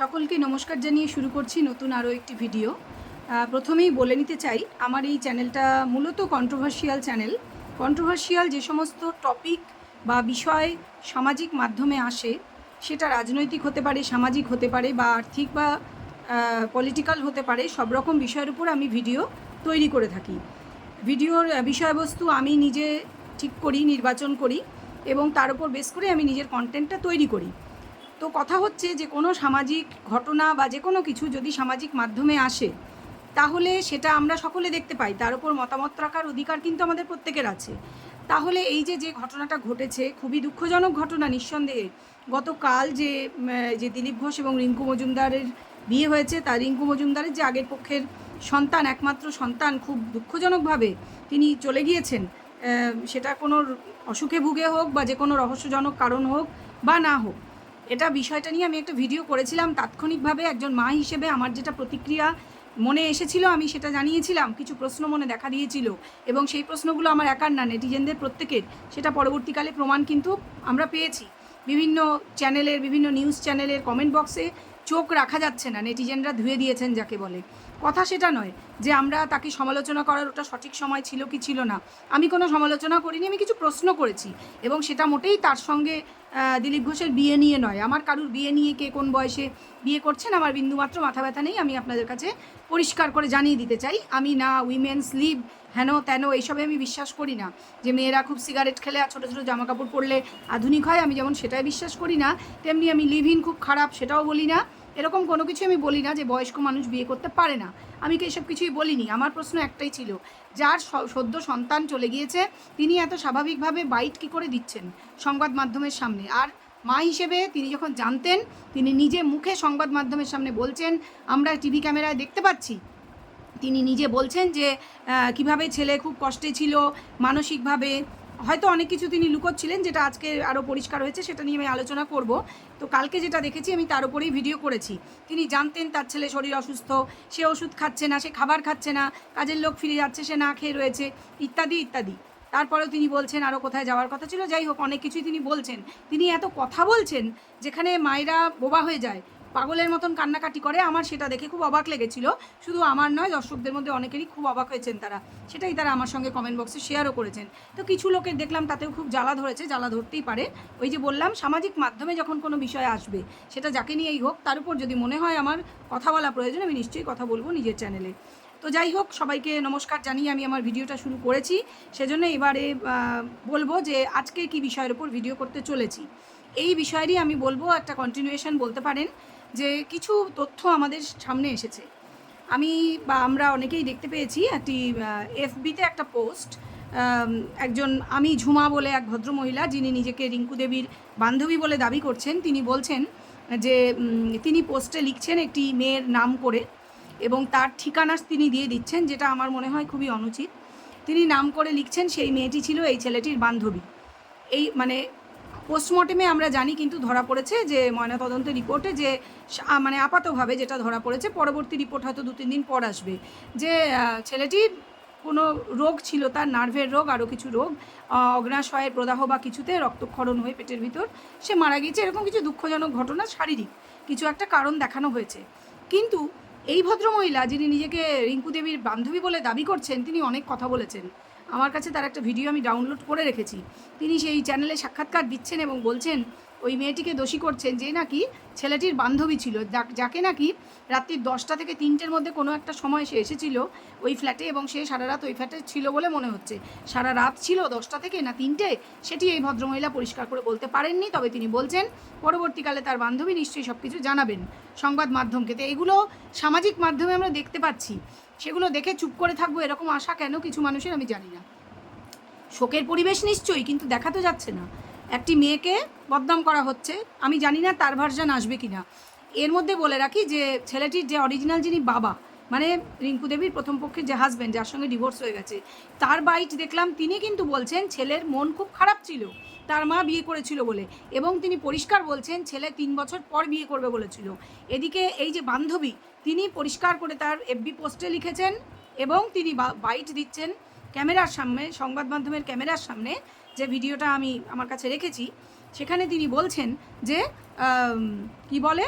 সকলকে নমস্কার জানিয়ে শুরু করছি নতুন আরও একটি ভিডিও। প্রথমেই বলে নিতে চাই, আমার এই চ্যানেলটা মূলত কন্ট্রোভার্সিয়াল চ্যানেল। কন্ট্রোভার্সিয়াল যে সমস্ত টপিক বা বিষয় সামাজিক মাধ্যমে আসে, সেটা রাজনৈতিক হতে পারে, সামাজিক হতে পারে, বা আর্থিক বা পলিটিক্যাল হতে পারে, সব রকম বিষয়ের উপর আমি ভিডিও তৈরি করে থাকি। ভিডিওর বিষয়বস্তু আমি নিজে ঠিক করি, নির্বাচন করি, এবং তার উপর বেস করে আমি নিজের কন্টেন্টটা তৈরি করি। তো কথা হচ্ছে যে কোনো সামাজিক ঘটনা বা যে কোনো কিছু যদি সামাজিক মাধ্যমে আসে, তাহলে সেটা আমরা সকলে দেখতে পাই, তার উপর মতামত রাখার অধিকার কিন্তু আমাদের প্রত্যেকের আছে। তাহলে এই যে ঘটনাটা ঘটেছে, খুবই দুঃখজনক ঘটনা নিঃসন্দেহে। গতকাল যে দিলীপ ঘোষ এবং রিঙ্কু মজুমদারের বিয়ে হয়েছে, তার রিঙ্কু মজুমদারের যে আগের পক্ষের সন্তান, একমাত্র সন্তান, খুব দুঃখজনকভাবে তিনি চলে গিয়েছেন। সেটা কোনো অসুখে ভুগে হোক বা যে কোনো রহস্যজনক কারণ হোক বা না হোক, এটা বিষয়টা নিয়ে আমি একটা ভিডিও করেছিলাম। তাৎক্ষণিকভাবে একজন মা হিসেবে আমার যেটা প্রতিক্রিয়া মনে এসেছিল, আমি সেটা জানিয়েছিলাম। কিছু প্রশ্ন মনে দেখা দিয়েছিল, এবং সেই প্রশ্নগুলো আমার একার না, নেটিজেনদের প্রত্যেকের। সেটা পরবর্তীকালে প্রমাণ কিন্তু আমরা পেয়েছি। বিভিন্ন চ্যানেলের, বিভিন্ন নিউজ চ্যানেলের কমেন্ট বক্সে চোখ রাখা যাচ্ছে না, নেটিজেনরা ধুয়ে দিয়েছেন যাকে বলে। কথা সেটা নয় যে আমরা তাকে সমালোচনা করার ওটা সঠিক সময় ছিল কি ছিল না। আমি কোনো সমালোচনা করিনি, আমি কিছু প্রশ্ন করেছি, এবং সেটা মোটেই তার সঙ্গে দিলীপ ঘোষের বিয়ে নিয়ে নয়। আমার কারুর বিয়ে নিয়ে কে কোন বয়সে বিয়ে করছেন আমার বিন্দুমাত্র মাথা ব্যথা নেই। আমি আপনাদের কাছে পরিষ্কার করে জানিয়ে দিতে চাই, আমি না উইমেন্স লিভ হেন তেন এইসবে আমি বিশ্বাস করি না। যে মেয়েরা খুব সিগারেট খেলে আর ছোটো ছোটো জামা কাপড় পরলে আধুনিক হয়, আমি যেমন সেটাই বিশ্বাস করি না, তেমনি আমি লিভ ইন খুব খারাপ সেটাও বলি না। এরকম কোনো কিছু আমি বলি না যে বয়স্ক মানুষ বিয়ে করতে পারে না, আমি কি এসব কিছুই বলিনি। আমার প্রশ্ন একটাই ছিল, যার সদ্য সন্তান চলে গিয়েছে, তিনি এত স্বাভাবিকভাবে বাইট কী করে দিচ্ছেন সংবাদ মাধ্যমের সামনে? আর মা হিসেবে তিনি যখন জানতেন, তিনি নিজে মুখে সংবাদ মাধ্যমের সামনে বলছেন, আমরা টিভি ক্যামেরায় দেখতে পাচ্ছি, তিনি নিজে বলছেন যে কিভাবে ছেলে খুব কষ্টে ছিল মানসিকভাবে। হয়তো অনেক কিছু তিনি লুকোচ্ছিলেন, যেটা আজকে আরও পরিষ্কার হয়েছে, সেটা নিয়ে আমি আলোচনা করব। তো কালকে যেটা দেখেছি আমি তার উপরেই ভিডিও করেছি। তিনি জানতেন তার ছেলে শরীর অসুস্থ, সে ওষুধ খাচ্ছে না, সে খাবার খাচ্ছে না, কাজের লোক ফিরে যাচ্ছে, সে না খেয়ে রয়েছে, ইত্যাদি ইত্যাদি। তারপরেও তিনি বলছেন আরও কোথায় যাওয়ার কথা ছিল। যাই হোক, অনেক কিছুই তিনি বলছেন। তিনি এত কথা বলছেন যেখানে মায়েরা বোবা হয়ে যায়, পাগলের মতন কান্নাকাটি করে। আমার সেটা দেখে খুব অবাক লেগেছিল। শুধু আমার নয়, দর্শকদের মধ্যে অনেকেরই খুব অবাক হয়েছেন তারা, সেটাই তারা আমার সঙ্গে কমেন্ট বক্সে শেয়ারও করেছেন। তো কিছু লোকের দেখলাম তাতেও খুব জ্বালা ধরেছে, জ্বালা ধরতেই পারে। ওই যে বললাম, সামাজিক মাধ্যমে যখন কোনো বিষয় আসবে, সেটা যাকে নিয়েই হোক, তার উপর যদি মনে হয় আমার কথা বলা প্রয়োজন, আমি নিশ্চয়ই কথা বলবো নিজের চ্যানেলে। তো যাই হোক, সবাইকে নমস্কার জানিয়ে আমি আমার ভিডিওটা শুরু করেছি। সেজন্য এবারে বলবো যে আজকে কি বিষয়ের উপর ভিডিও করতে চলেছি। এই বিষয়েরই আমি বলবো, একটা কন্টিনিউয়েশন বলতে পারেন, যে কিছু তথ্য আমাদের সামনে এসেছে। আমি বা আমরা অনেকেই দেখতে পেয়েছি একটি এফবিতে একটা পোস্ট। একজন আমি ঝুমা বলে এক ভদ্রমহিলা, যিনি নিজেকে রিঙ্কু দেবীর বান্ধবী বলে দাবি করছেন, তিনি বলছেন যে তিনি পোস্টে লিখছেন একটি মেয়ের নাম করে, এবং তার ঠিকানা তিনি দিয়ে দিচ্ছেন, যেটা আমার মনে হয় খুবই অনুচিত। তিনি নাম করে লিখছেন সেই মেয়েটি ছিল এই ছেলেটির বান্ধবী। এই মানে পোস্টমর্টেমে আমরা জানি, কিন্তু ধরা পড়েছে যে ময়নাতদন্তের রিপোর্টে, যে মানে আপাতভাবে যেটা ধরা পড়েছে, পরবর্তী রিপোর্ট হয়তো 2-3 দিন পর আসবে, যে ছেলেটির কোনো রোগ ছিল, তার নার্ভের রোগ, আরও কিছু রোগ, অগ্নাশয়ের প্রদাহ বা কিছুতে রক্তক্ষরণ হয়ে পেটের ভিতর সে মারা গিয়েছে। এরকম কিছু দুঃখজনক ঘটনা, শারীরিক কিছু একটা কারণ দেখানো হয়েছে। কিন্তু এই ভদ্রমহিলা, যিনি নিজেকে রিঙ্কু দেবীর বান্ধবী বলে দাবি করছেন, তিনি অনেক কথা বলেছেন। আমার কাছে তার একটা ভিডিও আমি ডাউনলোড করে রেখেছি। তিনি সেই চ্যানেলে সাক্ষাৎকার দিচ্ছেন এবং বলছেন, ওই মেয়েটিকে দোষী করছেন, যে নাকি ছেলেটির বান্ধবী ছিল, যাকে নাকি রাত্রি 10টা থেকে 3টের মধ্যে কোনো একটা সময় সে এসেছিল ওই ফ্ল্যাটে, এবং সে সারা রাত ওই ফ্ল্যাটে ছিল বলে মনে হচ্ছে। সারা রাত ছিল 10টা থেকে না 3টে, সেটি এই ভদ্রমহিলা পরিষ্কার করে বলতে পারেননি। তবে তিনি বলছেন পরবর্তীকালে তার বান্ধবী নিশ্চয়ই সব কিছু জানাবেন সংবাদ মাধ্যমকে। তো এগুলো সামাজিক মাধ্যমে আমরা দেখতে পাচ্ছি, সেগুলো দেখে চুপ করে থাকবো এরকম আশা কেন কিছু মানুষের, আমি জানি না। শোকের পরিবেশ নিশ্চয়ই, কিন্তু দেখা তো যাচ্ছে না। একটি মেয়েকে বদনাম করা হচ্ছে, আমি জানি না তার ভার্সন আসবে কি না। এর মধ্যে বলে রাখি যে ছেলেটির যে অরিজিনাল যিনি বাবা, মানে রিঙ্কু দেবীর প্রথম পক্ষের যে হাজব্যান্ড, যার সঙ্গে ডিভোর্স হয়ে গেছে, তার বাইট দেখলাম। তিনি কিন্তু বলছেন ছেলের মন খুব খারাপ ছিল তার মা বিয়ে করেছিল বলে, এবং তিনি পরিষ্কার বলছেন ছেলে 3 বছর পর বিয়ে করবে বলেছিল। এদিকে এই যে বান্ধবী, তিনি পরিষ্কার করে তার এফবি পোস্টে লিখেছেন, এবং তিনি বাইট দিচ্ছেন ক্যামেরার সামনে, সংবাদ মাধ্যমের ক্যামেরার সামনে। যে ভিডিওটা আমি আমার কাছে রেখেছি, সেখানে তিনি বলছেন যে কি বলে,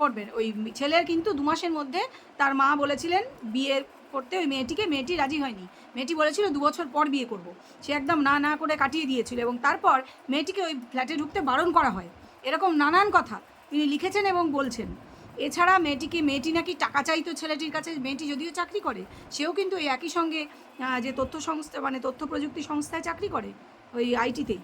করবেন, ওই ছেলের কিন্তু 2 মাসের মধ্যে তার মা বলেছিলেন বিয়ে করতে ওই মেয়েটি রাজি হয়নি। মেয়েটি বলেছিল 2 বছর পর বিয়ে করব। সে একদম না না করে কাটিয়ে দিয়েছিল এবং তারপর মেয়েটিকে ওই ফ্ল্যাটে ঢুকতে বারণ করা হয়। এরকম নানান কথা তিনি লিখেছেন এবং বলছেন। এছাড়া মেয়েটি নাকি টাকা চাইতো ছেলেটির কাছে। মেয়েটি যদিও চাকরি করে, সেও কিন্তু এই একই সঙ্গে যে তথ্য সংস্থা মানে তথ্য প্রযুক্তি সংস্থায় চাকরি করে, ওই আইটিতেই।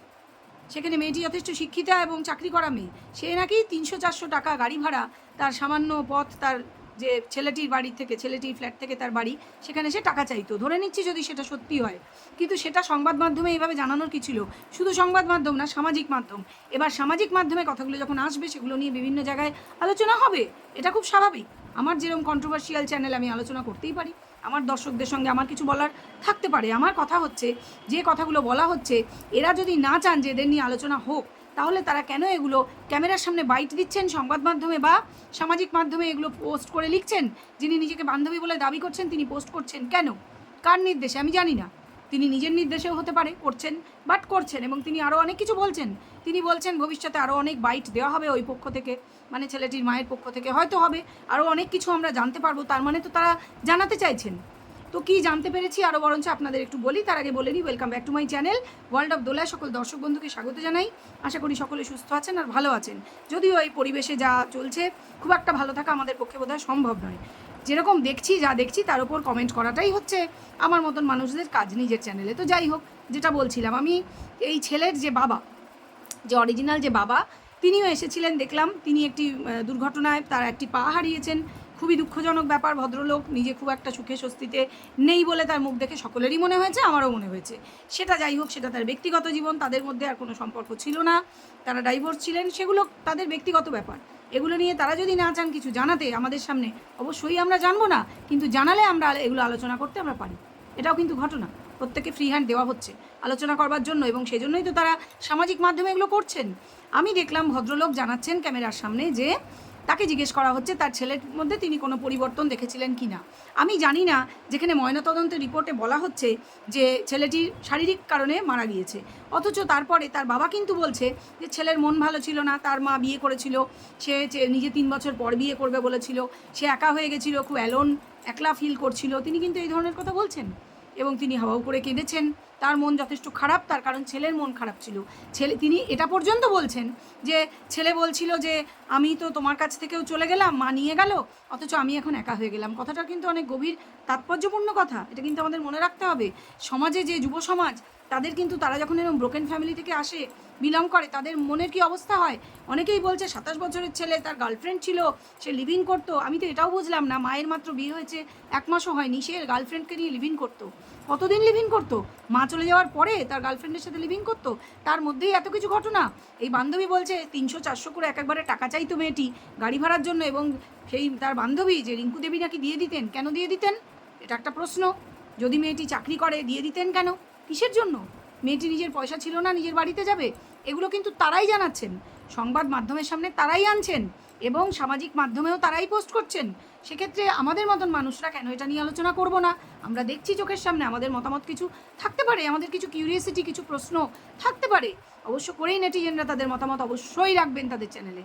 সেখানে মেয়েটি যথেষ্ট শিক্ষিতা এবং চাকরি করা মেয়ে। সে নাকি 300-400 টাকা গাড়ি ভাড়া, তার সামান্য পথ, তার যে ছেলেটির বাড়ি থেকে, ছেলেটির ফ্ল্যাট থেকে তার বাড়ি, সেখানে সে টাকা চাইতো। ধরে নিচ্ছি যদি সেটা সত্যি হয়, কিন্তু সেটা সংবাদ মাধ্যমে এইভাবে জানানোর কি ছিল? শুধু সংবাদ মাধ্যম না, সামাজিক মাধ্যম। এবার সামাজিক মাধ্যমে কথাগুলো যখন আসবে, সেগুলো নিয়ে বিভিন্ন জায়গায় আলোচনা হবে। এটা খুব স্বাভাবিক। আমার যেরকম কন্ট্রোভার্সিয়াল চ্যানেল, আমি আলোচনা করতেই পারি। আমার দর্শকদের সঙ্গে আমার কিছু বলার থাকতে পারে। আমার কথা হচ্ছে, যে কথাগুলো বলা হচ্ছে, এরা যদি না চান যে এদের নিয়ে আলোচনা হোক, তাহলে তারা কেন এগুলো ক্যামেরার সামনে বাইট দিচ্ছেন সংবাদ মাধ্যমে বা সামাজিক মাধ্যমে এগুলো পোস্ট করে লিখছেন? যিনি নিজেকে বান্ধবী বলে দাবি করছেন তিনি পোস্ট করছেন কেন? কার নির্দেশে আমি জানি না। তিনি নিজের নির্দেশেও হতে পারে করছেন, বাট করছেন। এবং তিনি আরও অনেক কিছু বলছেন। তিনি বলছেন ভবিষ্যতে আরও অনেক বাইট দেওয়া হবে ওই পক্ষ থেকে, মানে ছেলেটির মায়ের পক্ষ থেকে হয়তো হবে, আরও অনেক কিছু আমরা জানতে পারবো। তার মানে তো তারা জানাতে চাইছেন। তো কি জানতে পেরেছি আরও বরঞ্চ আপনাদের একটু বলি। তার আগে বলে নিই, welcome back to my channel world of Dola. সকল দর্শক বন্ধুকে স্বাগত জানাই। আশা করি সকলে সুস্থ আছেন আর ভালো আছেন। যদিও এই পরিবেশে যা চলছে, খুব একটা ভালো থাকা আমাদের পক্ষে বোধহয় সম্ভব নয়। যেরকম দেখছি, যা দেখছি তার উপর কমেন্ট করাটাই হচ্ছে আমার মতন মানুষদের কাজ নিজের চ্যানেলে। তো যাই হোক, যেটা বলছিলাম, আমি এই ছেলের যে বাবা, যে অরিজিনাল যে বাবা, তিনিও এসেছিলেন। দেখলাম তিনি একটি দুর্ঘটনায় তার একটি পা হারিয়েছেন। খুবই দুঃখজনক ব্যাপার। ভদ্রলোক নিজে খুব একটা সুখে স্বস্তিতে নেই বলে তার মুখ দেখে সকলেরই মনে হয়েছে, আমারও মনে হয়েছে। সেটা যাই হোক, সেটা তার ব্যক্তিগত জীবন। তাদের মধ্যে আর কোনো সম্পর্ক ছিল না, তারা ডাইভোর্স ছিলেন। সেগুলো তাদের ব্যক্তিগত ব্যাপার। এগুলো নিয়ে তারা যদি না চান কিছু জানাতে আমাদের সামনে, অবশ্যই আমরা জানবো না, কিন্তু জানালে আমরা এগুলো আলোচনা করতে আমরা পারি। এটাও কিন্তু ঘটনা। প্রত্যেকে ফ্রি হ্যান্ড দেওয়া হচ্ছে আলোচনা করবার জন্য, এবং সেজন্যই তো তারা সামাজিক মাধ্যমে এগুলো করছেন। আমি দেখলাম ভদ্রলোক জানাচ্ছেন ক্যামেরার সামনে যে তাকে জিজ্ঞেস করা হচ্ছে তার ছেলের মধ্যে তিনি কোনো পরিবর্তন দেখেছিলেন কি না। আমি জানি না, যেখানে ময়নাতদন্তের রিপোর্টে বলা হচ্ছে যে ছেলেটির শারীরিক কারণে মারা গিয়েছে, অথচ তারপরে তার বাবা কিন্তু বলছে যে ছেলের মন ভালো ছিল না, তার মা বিয়ে করেছিল, সে নিজে 3 বছর পর বিয়ে করবে বলেছিল, সে একা হয়ে গেছিল, খুব একলা ফিল করছিল। তিনি কিন্তু এই ধরনের কথা বলছেন এবং তিনি হাওয়াও করে কেঁদেছেন। তার মন যথেষ্ট খারাপ, তার কারণ ছেলের মন খারাপ ছিল। তিনি এটা পর্যন্ত বলছেন যে ছেলে বলছিল যে আমি তো তোমার কাছ থেকেও চলে গেলাম, মা নিয়ে গেল, অথচ আমি এখন একা হয়ে গেলাম। কথাটা কিন্তু অনেক গভীর তাৎপর্যপূর্ণ কথা। এটা কিন্তু আমাদের মনে রাখতে হবে। সমাজে যে যুব সমাজ, তাদের কিন্তু, তারা যখন এরকম ব্রোকেন ফ্যামিলি থেকে আসে, বিলং করে, তাদের মনের কি অবস্থা হয়। অনেকেই বলছে 27 বছরের ছেলে, তার গার্লফ্রেন্ড ছিল, সে লিভিং করতো। আমি তো এটাও বুঝলাম না, মায়ের মাত্র বিয়ে হয়েছে 1 মাসও হয়নি, সে গার্লফ্রেন্ডকে নিয়ে লিভিং করতো। কতদিন লিভিং করতো? মা চলে যাওয়ার পরে তার গার্লফ্রেন্ডের সাথে লিভিং করতো। তার মধ্যেই এত কিছু ঘটনা। এই বান্ধবী বলছে 300-400 করে একবারে টাকা চাইতো মেয়েটি গাড়ি ভাড়ার জন্য, এবং সেই তার বান্ধবী যে রিঙ্কু দেবী নাকি দিয়ে দিতেন। কেন দিয়ে দিতেন? এটা একটা প্রশ্ন। যদি মেয়েটি চাকরি করে, দিয়ে দিতেন কেন? কিসের জন্য? মেয়েটি নিজের পয়সা ছিল না, নিজের বাড়িতে যাবে? এগুলো কিন্তু তারাই জানাচ্ছেন, সংবাদ মাধ্যমের সামনে তারাই আনছেন, এবং সামাজিক মাধ্যমেও তারাই পোস্ট করছেন। সেক্ষেত্রে আমাদের মতন মানুষরা কেন এটা নিয়ে আলোচনা করব না? আমরা দেখছি চোখের সামনে, আমাদের মতামত কিছু থাকতে পারে, আমাদের কিছু কিউরিয়াসিটি, কিছু প্রশ্ন থাকতে পারে। অবশ্য করেই নেটিজেনরা তাদের মতামত অবশ্যই রাখবেন তাদের চ্যানেলে।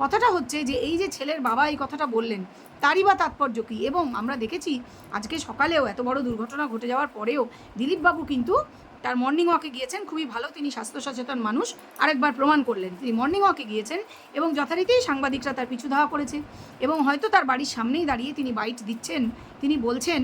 কথাটা হচ্ছে যে এই যে ছেলের বাবা এই কথাটা বললেন, তারই বা তাৎপর্য কী? এবং আমরা দেখেছি আজকে সকালেও এত বড় দুর্ঘটনা ঘটে যাওয়ার পরেও দিলীপবাবু কিন্তু তার মর্নিং ওয়াকে গিয়েছেন। খুবই ভালো, তিনি স্বাস্থ্য সচেতন মানুষ, আরেকবার প্রমাণ করলেন। তিনি মর্নিং ওয়াকে গিয়েছেন এবং যথারীতি সাংবাদিকরা তার পিছু ধাওয়া করেছে, এবং হয়তো তার বাড়ির সামনেই দাঁড়িয়ে তিনি বাইট দিচ্ছেন। তিনি বলছেন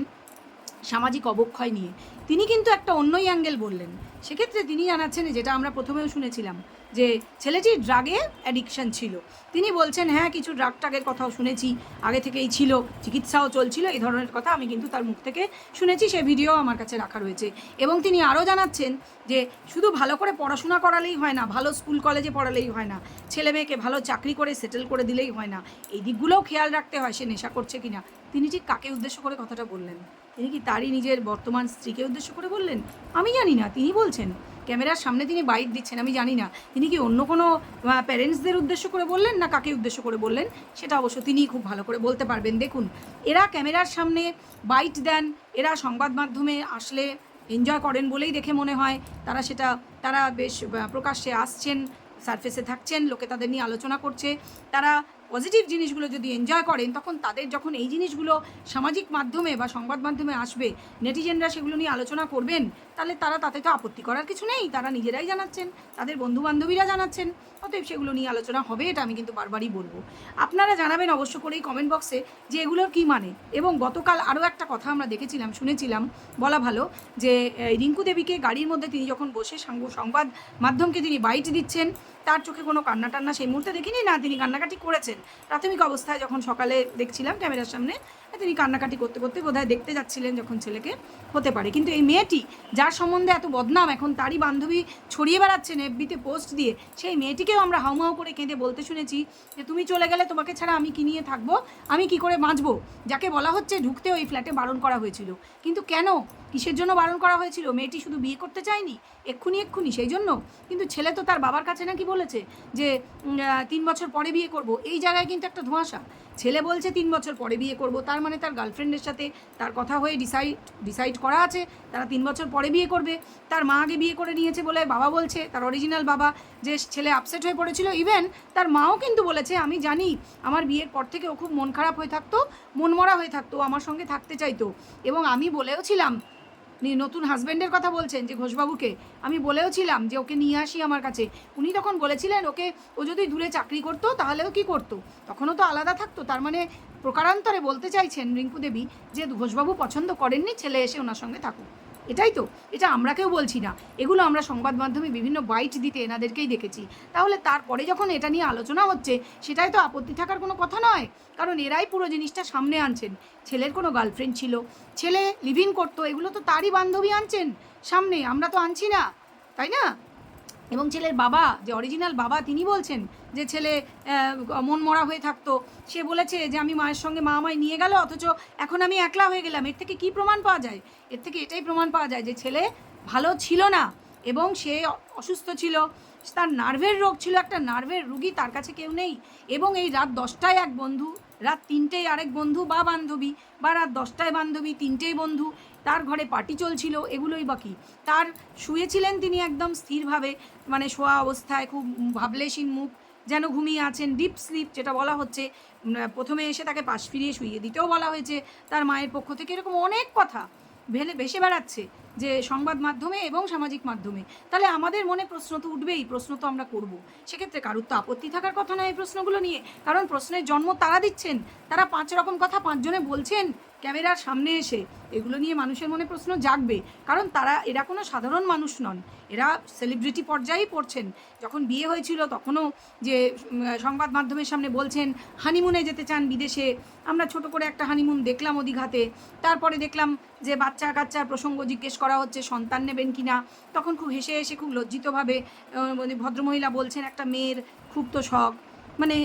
সামাজিক অবক্ষয় নিয়ে। তিনি কিন্তু একটা অন্যই অ্যাঙ্গেল বললেন। সেক্ষেত্রে তিনি জানাচ্ছেন, যেটা আমরা প্রথমেও শুনেছিলাম, যে ছেলেটির ড্রাগে অ্যাডিকশান ছিল। তিনি বলছেন হ্যাঁ, কিছু ড্রাগ টাগের কথাও শুনেছি, আগে থেকেই ছিল, চিকিৎসাও চলছিল, এই ধরনের কথা আমি কিন্তু তার মুখ থেকে শুনেছি। সে ভিডিও আমার কাছে রাখা রয়েছে। এবং তিনি আরও জানাচ্ছেন যে শুধু ভালো করে পড়াশোনা করালেই হয় না, ভালো স্কুল কলেজে পড়ালেই হয় না, ছেলে মেয়েকে ভালো চাকরি করে সেটেল করে দিলেই হয় না, এই দিকগুলোও খেয়াল রাখতে হয়, সে নেশা করছে কিনা। তিনি ঠিক কাকে উদ্দেশ্য করে কথাটা বললেন? তিনি কি তারই নিজের বর্তমান স্ত্রীকে উদ্দেশ্য করে বললেন? আমি জানি না। তিনি বলছেন, ক্যামেরার সামনে তিনি বাইট দিচ্ছেন, আমি জানি না তিনি কি অন্য কোনো প্যারেন্টসদের উদ্দেশ্য করে বললেন না কাকে উদ্দেশ্য করে বললেন, সেটা অবশ্য তিনিই খুব ভালো করে বলতে পারবেন। দেখুন, এরা ক্যামেরার সামনে বাইট দেন, এরা সংবাদ মাধ্যমে আসলে এনজয় করেন বলেই দেখে মনে হয়। তারা বেশ প্রকাশ্যে আসছেন, সারফেসে থাকছেন, লোকে তাদের নিয়ে আলোচনা করছে। তারা পজিটিভ জিনিসগুলো যদি এনজয় করেন, তখন তাদের যখন এই জিনিসগুলো সামাজিক মাধ্যমে বা সংবাদ মাধ্যমে আসবে, নেটিজেনরা সেগুলো নিয়ে আলোচনা করবেন, তাহলে তাতে তো আপত্তি করার কিছু নেই। তারা নিজেরাই জানাচ্ছেন, তাদের বন্ধুবান্ধবীরা জানাচ্ছেন, অতএব সেগুলো নিয়ে আলোচনা হবে, এটা আমি কিন্তু বারবারই বলবো। আপনারা জানাবেন অবশ্য করেই কমেন্ট বক্সে যে এগুলোর কী মানে। এবং গতকাল আরও একটা কথা আমরা দেখেছিলাম, শুনেছিলাম, বলা ভালো, যে রিঙ্কু দেবীকে গাড়ির মধ্যে তিনি যখন বসে সংবাদ মাধ্যমকে তিনি বাইট দিচ্ছেন, তার চোখে কোনো কান্না টান্না সেই মুহূর্তে দেখিনি, না তিনি কান্নাকাটি করেছেন। প্রাথমিক অবস্থায় যখন সকালে দেখছিলাম ক্যামেরার সামনে, তিনি কান্নাকাটি করতে করতে বোধহয় দেখতে যাচ্ছিলেন যখন ছেলেকে, হতে পারে। কিন্তু এই মেয়েটি যার সম্বন্ধে এত বদনাম এখন তারই বান্ধবী ছড়িয়ে বেড়াচ্ছেন এফবিতে পোস্ট দিয়ে, সেই মেয়েটিকেও আমরা হাউমাউ করে কেঁদে বলতে শুনেছি যে তুমি চলে গেলে তোমাকে ছাড়া আমি কি নিয়ে থাকবো, আমি কি করে বাঁচবো, যাকে বলা হচ্ছে ঢুকতে ওই ফ্ল্যাটে বারণ করা হয়েছিল। কিন্তু কেন, কিসের জন্য বারণ করা হয়েছিল? মেয়েটি শুধু বিয়ে করতে চায়নি এক্ষুনি সেই জন্য? কিন্তু ছেলে তো তার বাবার কাছে নাকি বলেছে যে 3 বছর পরে বিয়ে করব। এই জায়গায় কিন্তু একটা ধোঁয়াশা। ছেলে বলছে 3 বছর পরে বিয়ে করব, তার মানে তার গার্লফ্রেন্ডের সাথে তার কথা হয়ে ডিসাইড করা আছে তারা 3 বছর পরে বিয়ে করবে। তার মা আগে বিয়ে করে নিয়েছে বলে বাবা বলছে, তার অরিজিনাল বাবা, যে ছেলে আপসেট হয়ে পড়েছিল। ইভেন তার মাও কিন্তু বলেছে, আমি জানি আমার বিয়ের পর থেকে ও খুব মন খারাপ হয়ে থাকতো, মনমরা হয়ে থাকতো, আমার সঙ্গে থাকতে চাইতো। এবং আমি বলেও ছিলাম, নতুন হাজব্যান্ডের কথা বলছেন যে ঘোষবাবুকে, আমি বলেও ছিলাম যে ওকে নিয়ে আসি আমার কাছে। উনি তখন বলেছিলেন ওকে, ও যদি দূরে চাকরি করতো তাহলেও কি করতো, তখনও তো আলাদা থাকতো। তার মানে প্রকারান্তরে বলতে চাইছেন রিঙ্কু দেবী যে ঘোষবাবু পছন্দ করেননি, ছেলে এসে ওনার সঙ্গে থাকুক। এটাই তো, এটা আমরা কেউ বলছি না, এগুলো আমরা সংবাদ মাধ্যমে বিভিন্ন বাইট দিতে এনাদেরকেই দেখেছি। তাহলে তারপরে যখন এটা নিয়ে আলোচনা হচ্ছে, সেটাই তো আপত্তি থাকার কোনো কথা নয়, কারণ এরাই পুরো জিনিসটা সামনে আনছেন। ছেলের কোনো গার্লফ্রেন্ড ছিল, ছেলে লিভ ইন করতো, এগুলো তো তারই বান্ধবী আনছেন সামনে, আমরা তো আনছি না, তাই না? এবং ছেলের বাবা, যে অরিজিনাল বাবা, তিনি বলছেন যে ছেলে মন মরা হয়ে থাকতো। সে বলেছে যে আমি মায়ের সঙ্গে, মা আমায় নিয়ে গেল, অথচ এখন আমি একলা হয়ে গেলাম। এর থেকে কী প্রমাণ পাওয়া যায়? এর থেকে এটাই প্রমাণ পাওয়া যায় যে ছেলে ভালো ছিল না এবং সে অসুস্থ ছিল, তার নার্ভের রোগ ছিল, একটা নার্ভের রুগী, তার কাছে কেউ নেই। এবং এই রাত 10টায় এক বন্ধু, রাত 3টেয় আরেক বন্ধু বা বান্ধবী, বা রাত 10টায় বান্ধবী, 3টেয় বন্ধু, তার ঘরে পার্টি চলছিল, এগুলোই বাকি। তার শুয়েছিলেন তিনি একদম স্থিরভাবে, মানে শোয়া অবস্থায়, খুব ভাবলেশীন মুখ, যেন ঘুমিয়ে আছেন, ডিপ স্লিপ যেটা বলা হচ্ছে। প্রথমে এসে তাকে পাশ ফিরিয়ে শুইয়ে দিতেও বলা হয়েছে তার মায়ের পক্ষ থেকে। এরকম অনেক কথা ভেসে বেড়াচ্ছে যে সংবাদ মাধ্যমে এবং সামাজিক মাধ্যমে। তাহলে আমাদের মনে প্রশ্ন তো উঠবেই, প্রশ্ন তো আমরা করব। সেক্ষেত্রে কারুর তো আপত্তি থাকার কথা নয় এই প্রশ্নগুলো নিয়ে, কারণ প্রশ্নের জন্ম তারা দিচ্ছেন, তারা 5 রকম কথা 5 জনে বলছেন ক্যামেরার সামনে এসে। এগুলো নিয়ে মানুষের মনে প্রশ্ন জাগবে, কারণ এরা কোনো সাধারণ মানুষ নন, এরা সেলিব্রিটি পর্যায়েই পড়ছেন। যখন বিয়ে হয়েছিল তখনও যে সংবাদ মাধ্যমের সামনে বলছেন হানিমুনে যেতে চান বিদেশে। আমরা ছোট করে একটা হানিমুন দেখলাম দীঘাতে, তারপরে দেখলাম যে বাচ্চা কাচ্চার প্রসঙ্গ জিজ্ঞেস করা হচ্ছে সন্তান নেবেন কি না, তখন খুব হেসে হেসে খুব লজ্জিতভাবে ভদ্রমহিলা বলছেন একটা মেয়ের খুব তো শখ, মানে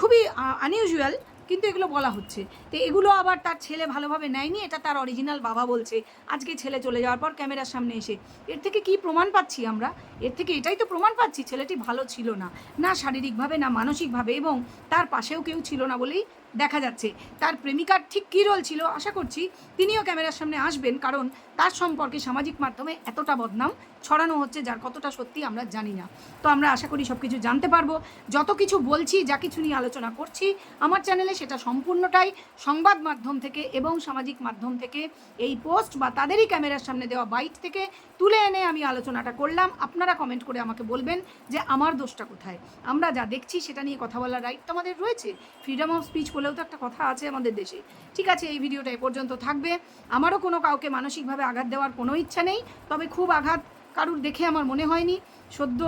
খুবই আনইউজুয়াল, কিন্তু এগুলো বলা হচ্ছে। তো এগুলো আবার তার ছেলে ভালোভাবে নেয়নি, এটা তার অরিজিনাল বাবা বলছে আজকে ছেলে চলে যাওয়ার পর ক্যামেরার সামনে এসে। এর থেকে কি প্রমাণ পাচ্ছি আমরা? এর থেকে এটাই তো প্রমাণ পাচ্ছি ছেলেটি ভালো ছিল না, না শারীরিকভাবে না মানসিকভাবে, এবং তার পাশেও কেউ ছিল না বলেই দেখা যাচ্ছে। তার প্রেমিকার ঠিক কী রোল ছিল, আশা করছি তিনিও ক্যামেরার সামনে আসবেন, কারণ তার সম্পর্কে সামাজিক মাধ্যমে এতটা বদনাম ছড়ানো হচ্ছে যার কতটা সত্যি আমরা জানি না। তো আমরা আশা করি সব কিছু জানতে পারবো। যত কিছু বলছি, যা কিছু নিয়ে আলোচনা করছি আমার চ্যানেলে, সেটা সম্পূর্ণটাই সংবাদ মাধ্যম থেকে এবং সামাজিক মাধ্যম থেকে এই পোস্ট বা তাদেরই ক্যামেরার সামনে দেওয়া বাইট থেকে তুলে এনে আমি আলোচনাটা করলাম। আপনারা কমেন্ট করে আমাকে বলবেন যে আমার দোষটা কোথায়। আমরা যা দেখছি সেটা নিয়ে কথা বলার রাইট তো আমাদের রয়েছে, ফ্রিডম অফ স্পিচ বলেও তো একটা কথা আছে আমাদের দেশে। ঠিক আছে, এই ভিডিওটা এ পর্যন্ত থাকবে। আমারও কোনো কাউকে মানসিকভাবে আঘাত দেওয়ার কোনো ইচ্ছা নেই, তবে খুব আঘাত কারুর দেখে আমার মনে হয়নি। সদ্য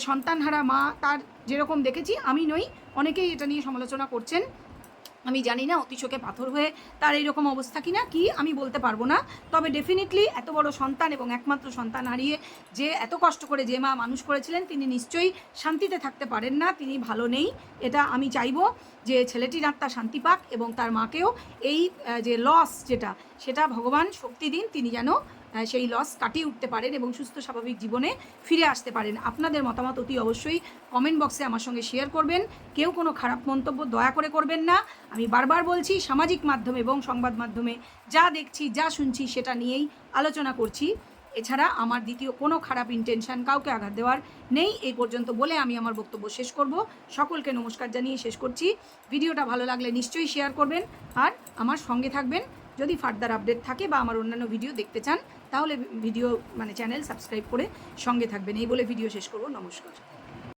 সন্তানহারা মা, তার যেরকম দেখেছি আমি নই, অনেকেই এটা নিয়ে সমালোচনা করছেন। আমি জানি না অতি চোখে পাথর হয়ে তার এইরকম অবস্থা কিনা, কি আমি বলতে পারবো না। তবে ডেফিনেটলি এত বড় সন্তান এবং একমাত্র সন্তান হারিয়ে যে এত কষ্ট করে যে মা মানুষ করেছিলেন, তিনি নিশ্চয়ই শান্তিতে থাকতে পারেন না, তিনি ভালো নেই। এটা আমি চাইবো যে ছেলেটির আত্মা শান্তি পাক এবং তার মাকেও এই যে লস সেটা ভগবান শক্তি দিন, তিনি যেন সেই লস কাটিয়ে উঠতে পারেন এবং সুস্থ স্বাভাবিক জীবনে ফিরে আসতে পারেন। আপনাদের মতামত অতি অবশ্যই কমেন্ট বক্সে আমার সঙ্গে শেয়ার করবেন। কেউ কোনো খারাপ মন্তব্য দয়া করে করবেন না। আমি বারবার বলছি, সামাজিক মাধ্যমে এবং সংবাদ মাধ্যমে যা দেখছি, যা শুনছি, সেটা নিয়েই আলোচনা করছি। এছাড়া আমার দ্বিতীয় কোনো খারাপ ইন্টেনশন, কাউকে আঘাত দেওয়ার নেই। এই পর্যন্ত বলে আমি আমার বক্তব্য শেষ করব। সকলকে নমস্কার জানিয়ে শেষ করছি। ভিডিওটা ভালো লাগলে নিশ্চয়ই শেয়ার করবেন আর আমার সঙ্গে থাকবেন। যদি ফার্দার আপডেট থাকে বা আমার অন্যান্য ভিডিও দেখতে চান তাহলে ভিডিও চ্যানেল সাবস্ক্রাইব করে সঙ্গে থাকবেন। এই বলে ভিডিও শেষ করব। নমস্কার।